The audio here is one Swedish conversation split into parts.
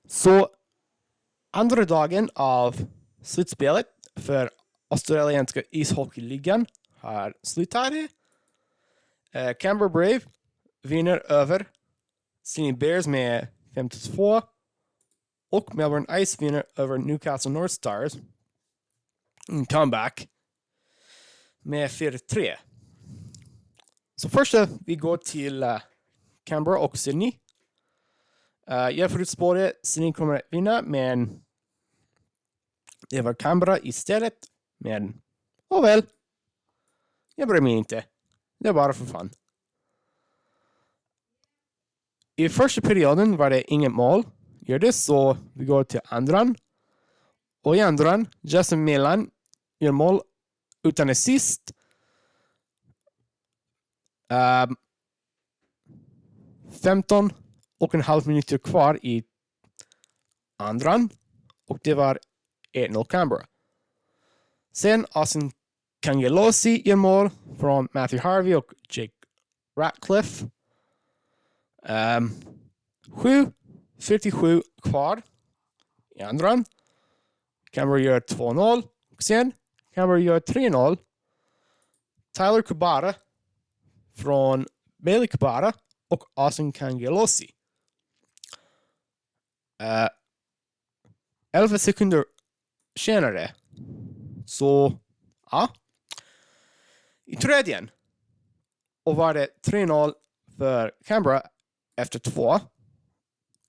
Så andra dagen av slutspelet för australienska ishockeyligan har slutat. Canberra Brave vinner över Sydney Bears med 5-2 och Melbourne Ice vinner över Newcastle North Stars. En comeback med 4-3. Så först vi går till Canberra och Sydney. Jag förutspådde Sydney kommer att vinna, men det var Canberra istället. Men, väl. Jag bryr mig inte. Det är bara för fan. I första perioden var det inget mål. Så vi går till andran. Och i andran, Justin Milan gör mål utan assist. 15 och en halv minuter kvar i andran. Och det var 1-0 Canberra. Sen Austin Kangelosi gör mål från Matthew Harvey och Jake Ratcliffe. 7:47 kvar i andran. Canberra gör 2-0. Och sen Canberra gör 3-0. Tyler Kubara från Bailey Kubara och Austin Kangelosi. 11 sekunder senare. Så, ja. I tredjen. Och var det 3-0 för Canberra efter 2.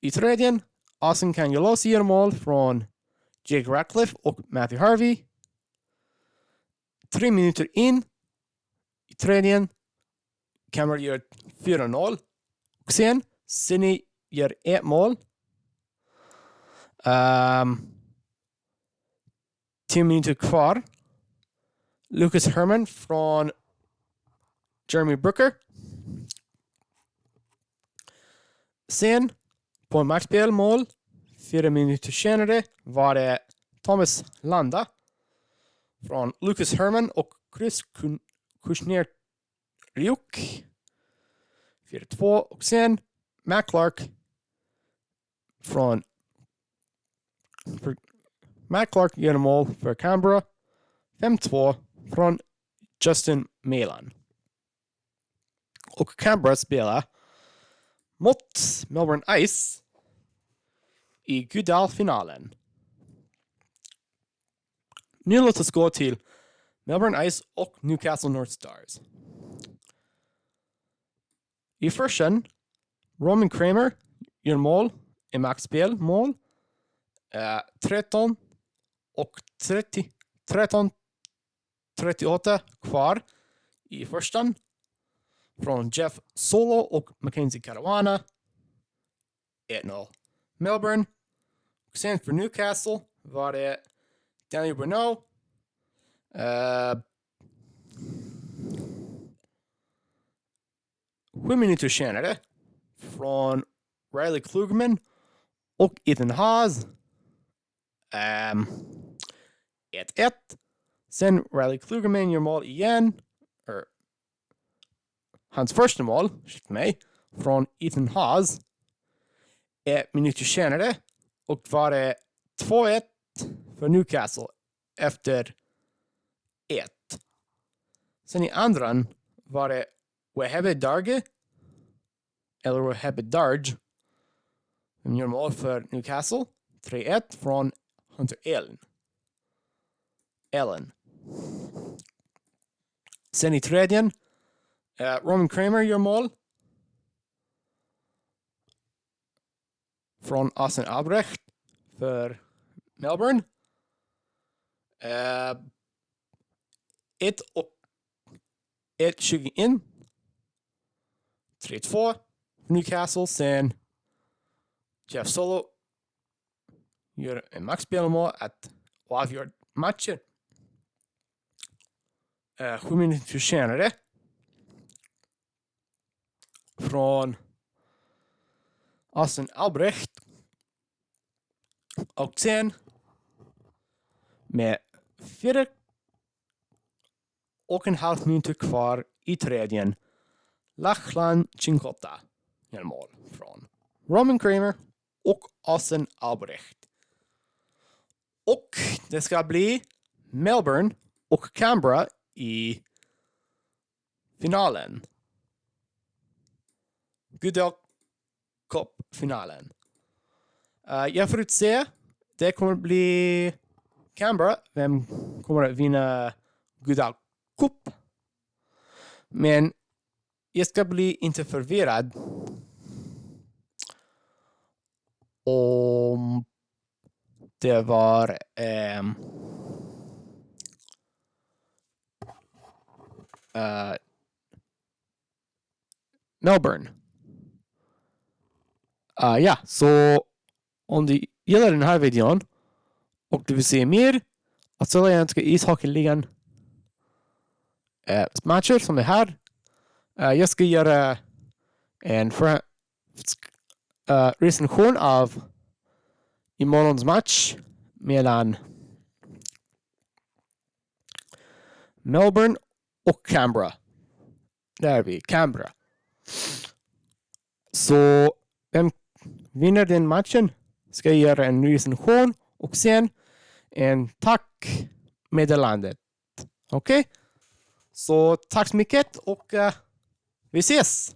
I tredjen, Austin Kangelosi gör mål från Jake Ratcliffe och Matthew Harvey. 3 minuter in i tredjen, Canberra gör 4-0. Och sen, Sydney gör 1 mål. 10 minuter kvar. Lucas Herman från Jeremy Brooker. Sen, på en matchspelmål, 4 minuter senare, var det Thomas Landa från Lucas Herman och Chris Kushner-Ryuk. 4-2. Och sen, Matt Clark gör mål för Canberra. 5-2 från Justin Milan. Och Canberra spelar mot Melbourne Ice i Goodall-finalen. Nu låt oss gå till Melbourne Ice och Newcastle North Stars. I första, Roman Kramer gör mål i maxspelmål. 13:38 kvar i första. Från Jeff Solo och Mackenzie Caruana. 1-0 Melbourne. Och sen för Newcastle var det Daniel Bruno. 7 minuter senare från Riley Klugman och Ethan Haas. 1-1. Sen Riley Klugman gör mål igen. Hans första mål, från Ethan Haas. 1 minuter senare. Och var det 2-1 för Newcastle efter 1. Sen i andran var det Wahebe Darge. Eller Wahebe Darge. Som gör mål för Newcastle. 3-1 från Hunter Allen. Sen i tredjen. Roman Kramer gör mål. Från Austin Albrecht för Melbourne. 1:21. 3-2 Newcastle. Sen Jeff Solo gör en maxspelmål att avgöra matchen. 7 minuter senare. Från Austin Albrecht. Och sen med 4,5 minuter kvar i tredjen. Lachlan Chinkota gör mål från Roman Kramer och Asen Albrecht. Och det ska bli Melbourne och Canberra i finalen. Goodell Cup-finalen. Jag förutser det kommer bli Canberra. Vem kommer att vinna Goodell Cup? Men jag ska bli inte förvirrad om det var Melbourne. Ja, så om du gillar den här videon och du vill se mer australienska ishockeyligan matcher som är här. Jag ska göra en recension av imorgons match mellan Melbourne och Canberra. Där är vi, Canberra. Så vem vinner den matchen ska jag göra en recension och sen en tack meddelandet. Okej? Så tack så mycket och vi ses!